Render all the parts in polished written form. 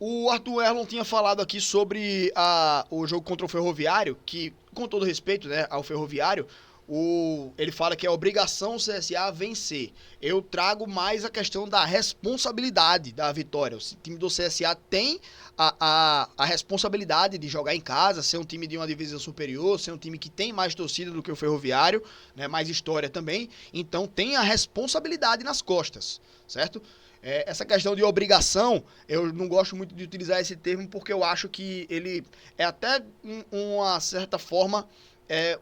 O Arthur Erlon tinha falado aqui sobre o jogo contra o Ferroviário, que, com todo respeito, né, ao Ferroviário, ele fala que é obrigação o CSA vencer. Eu trago mais a questão da responsabilidade da vitória. O time do CSA tem a responsabilidade de jogar em casa, ser um time de uma divisão superior, ser um time que tem mais torcida do que o Ferroviário, né, mais história também. Então tem a responsabilidade nas costas, certo? Essa questão de obrigação, eu não gosto muito de utilizar esse termo porque eu acho que ele é até, uma certa forma,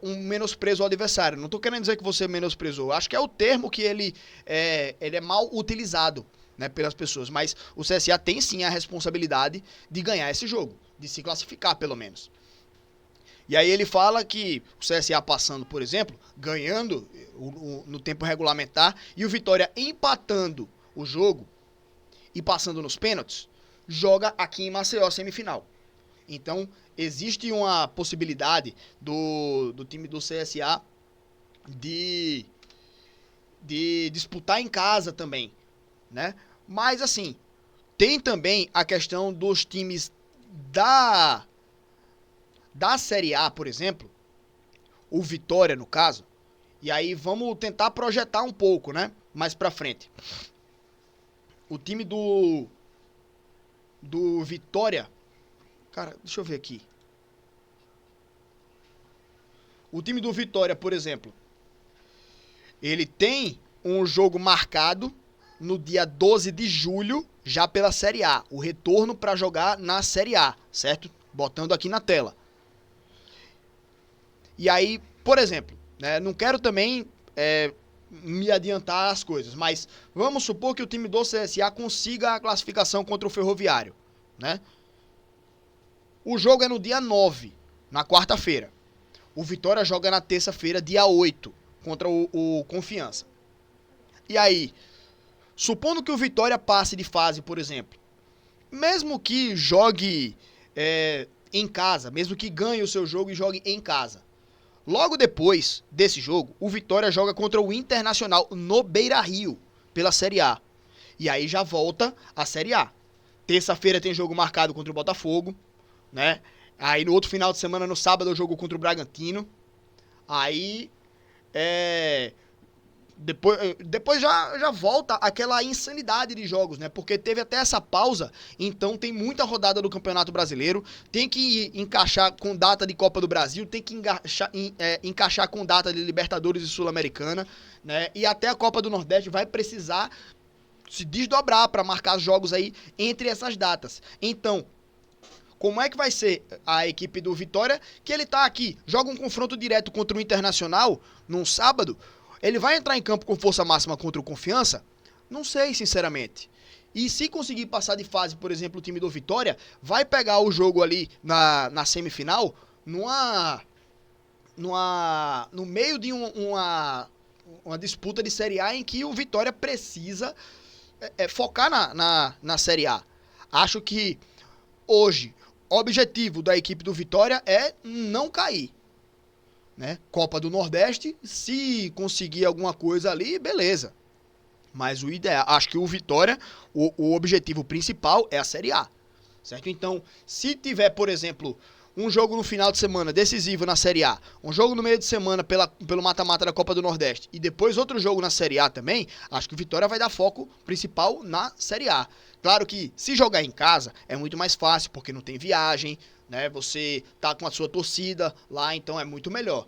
um menosprezo ao adversário. Não estou querendo dizer que você menosprezou. Acho que é o termo que ele é mal utilizado, né, pelas pessoas. Mas o CSA tem sim a responsabilidade de ganhar esse jogo, de se classificar pelo menos. E aí ele fala que o CSA passando, por exemplo, ganhando no tempo regulamentar e o Vitória empatando o jogo e passando nos pênaltis, joga aqui em Maceió semifinal. Então, existe uma possibilidade do time do CSA de disputar em casa também, né? Mas, assim, tem também a questão dos times da Série A, por exemplo, o Vitória, no caso, e aí vamos tentar projetar um pouco, né? Mais pra frente. O time do Vitória. Cara, deixa eu ver aqui. O time do Vitória, por exemplo, ele tem um jogo marcado no dia 12 de julho, já pela Série A. O retorno para jogar na Série A, certo? Botando aqui na tela. E aí, por exemplo, né, não quero também me adiantar as coisas, mas vamos supor que o time do CSA consiga a classificação contra o Ferroviário, né? O jogo é no dia 9, na quarta-feira. O Vitória joga na terça-feira, dia 8, contra o Confiança. E aí, supondo que o Vitória passe de fase, por exemplo, mesmo que jogue em casa, mesmo que ganhe o seu jogo e jogue em casa, logo depois desse jogo, o Vitória joga contra o Internacional no Beira-Rio, pela Série A. E aí já volta a Série A. Terça-feira tem jogo marcado contra o Botafogo, né? Aí no outro final de semana, no sábado, o jogo contra o Bragantino. Aí, depois já volta aquela insanidade de jogos, né? Porque teve até essa pausa, então tem muita rodada do Campeonato Brasileiro, tem que encaixar com data de Copa do Brasil, tem que encaixar com data de Libertadores e Sul-Americana, né? E até a Copa do Nordeste vai precisar se desdobrar para marcar os jogos aí entre essas datas. Então, como é que vai ser a equipe do Vitória, que ele tá aqui, joga um confronto direto contra o Internacional num sábado, ele vai entrar em campo com força máxima contra o Confiança? Não sei, sinceramente. E se conseguir passar de fase, por exemplo, o time do Vitória, vai pegar o jogo ali na semifinal, no meio de uma disputa de Série A em que o Vitória precisa focar na Série A. Acho que hoje o objetivo da equipe do Vitória é não cair, né? Copa do Nordeste, se conseguir alguma coisa ali, beleza. Mas o ideal, acho que o Vitória, o objetivo principal é a Série A, certo? Então, se tiver, por exemplo, um jogo no final de semana decisivo na Série A, um jogo no meio de semana pelo mata-mata da Copa do Nordeste e depois outro jogo na Série A também, acho que o Vitória vai dar foco principal na Série A. Claro que se jogar em casa é muito mais fácil, porque não tem viagem, né? Você tá com a sua torcida lá, então é muito melhor,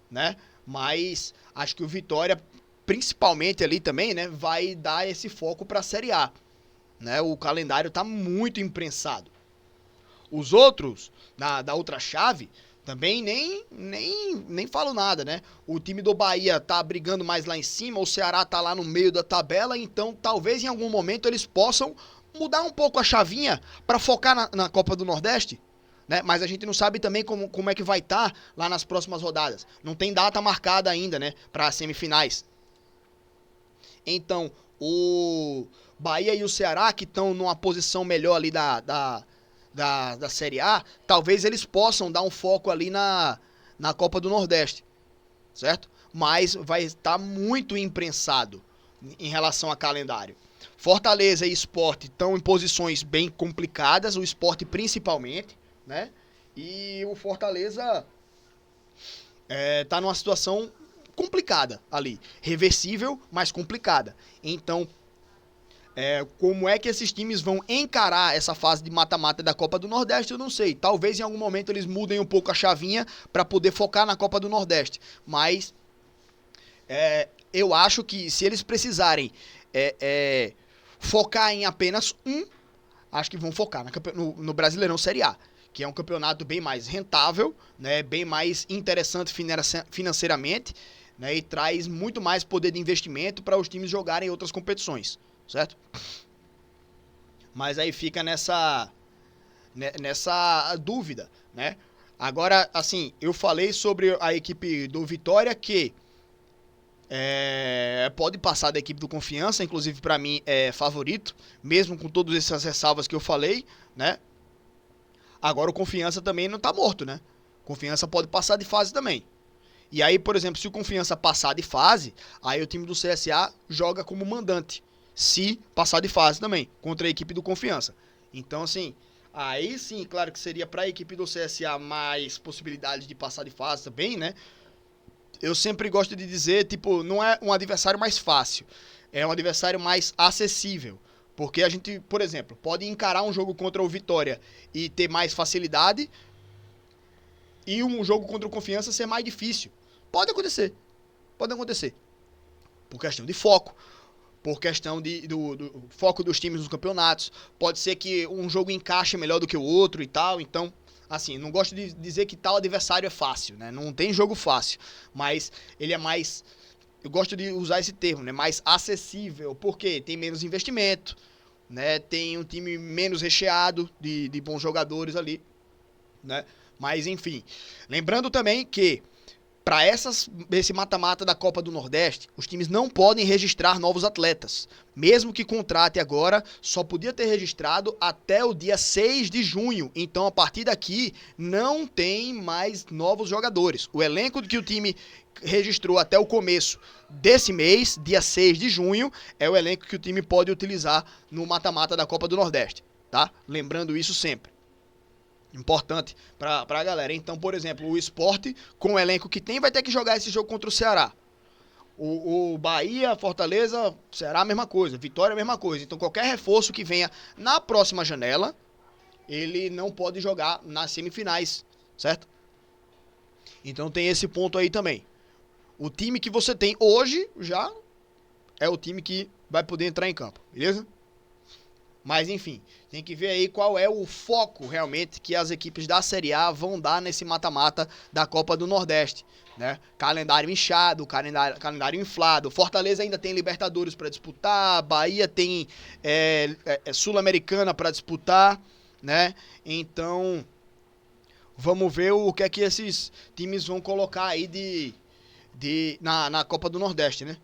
né? Mas acho que o Vitória, principalmente ali também, né, vai dar esse foco para a Série A, né? O calendário tá muito imprensado. Os outros, da outra chave, também nem falo nada, né? O time do Bahia tá brigando mais lá em cima, o Ceará tá lá no meio da tabela, então talvez em algum momento eles possam mudar um pouco a chavinha para focar na Copa do Nordeste, né? Mas a gente não sabe também como é que vai estar lá nas próximas rodadas. Não tem data marcada ainda, né, para as semifinais. Então, o Bahia e o Ceará, que estão numa posição melhor ali da Série A, talvez eles possam dar um foco ali na Copa do Nordeste, certo? Mas vai estar muito imprensado em relação a calendário. Fortaleza e Sport estão em posições bem complicadas, o Sport principalmente, né? E o Fortaleza tá numa situação complicada ali. Reversível, mas complicada. Então, como é que esses times vão encarar essa fase de mata-mata da Copa do Nordeste, eu não sei. Talvez em algum momento eles mudem um pouco a chavinha para poder focar na Copa do Nordeste. Mas eu acho que se eles precisarem focar em apenas acho que vão focar no Brasileirão Série A, que é um campeonato bem mais rentável, né, bem mais interessante financeiramente, né, e traz muito mais poder de investimento para os times jogarem outras competições, certo? Mas aí fica nessa dúvida, né? Agora, assim, eu falei sobre a equipe do Vitória que pode passar da equipe do Confiança, inclusive para mim é favorito, mesmo com todas essas ressalvas que eu falei, né? Agora o Confiança também não tá morto, né? Confiança pode passar de fase também. E aí, por exemplo, se o Confiança passar de fase, aí o time do CSA joga como mandante. Se passar de fase também, contra a equipe do Confiança. Então, assim, aí sim, claro que seria para a equipe do CSA mais possibilidade de passar de fase também, né? Eu sempre gosto de dizer, tipo, não é um adversário mais fácil, é um adversário mais acessível. Porque a gente, por exemplo, pode encarar um jogo contra o Vitória e ter mais facilidade e um jogo contra o Confiança ser mais difícil. Pode acontecer. Pode acontecer. Por questão de foco, por questão do foco dos times nos campeonatos. Pode ser que um jogo encaixe melhor do que o outro e tal. Então, assim, não gosto de dizer que tal adversário é fácil, né? Não tem jogo fácil. Mas ele é mais... Eu gosto de usar esse termo, né? Mais acessível. Porque tem menos investimento, né? Tem um time menos recheado de bons jogadores ali, né? Mas, enfim. Lembrando também que para esse mata-mata da Copa do Nordeste, os times não podem registrar novos atletas. Mesmo que contrate agora, só podia ter registrado até o dia 6 de junho. Então, a partir daqui, não tem mais novos jogadores. O elenco que o time registrou até o começo desse mês, dia 6 de junho, é o elenco que o time pode utilizar no mata-mata da Copa do Nordeste, tá? Lembrando isso sempre. Importante pra galera. Então, por exemplo, o Sport, com o elenco que tem, vai ter que jogar esse jogo contra o Ceará. O Bahia, Fortaleza, Ceará, a mesma coisa. Vitória, a mesma coisa. Então, qualquer reforço que venha na próxima janela, ele não pode jogar nas semifinais, certo? Então, tem esse ponto aí também. O time que você tem hoje já é o time que vai poder entrar em campo, beleza? Mas enfim, tem que ver aí qual é o foco realmente que as equipes da Série A vão dar nesse mata-mata da Copa do Nordeste, né? Calendário inchado, calendário inflado. Fortaleza ainda tem Libertadores para disputar, Bahia tem Sul-Americana para disputar, né? Então, vamos ver o que é que esses times vão colocar aí na Copa do Nordeste, né?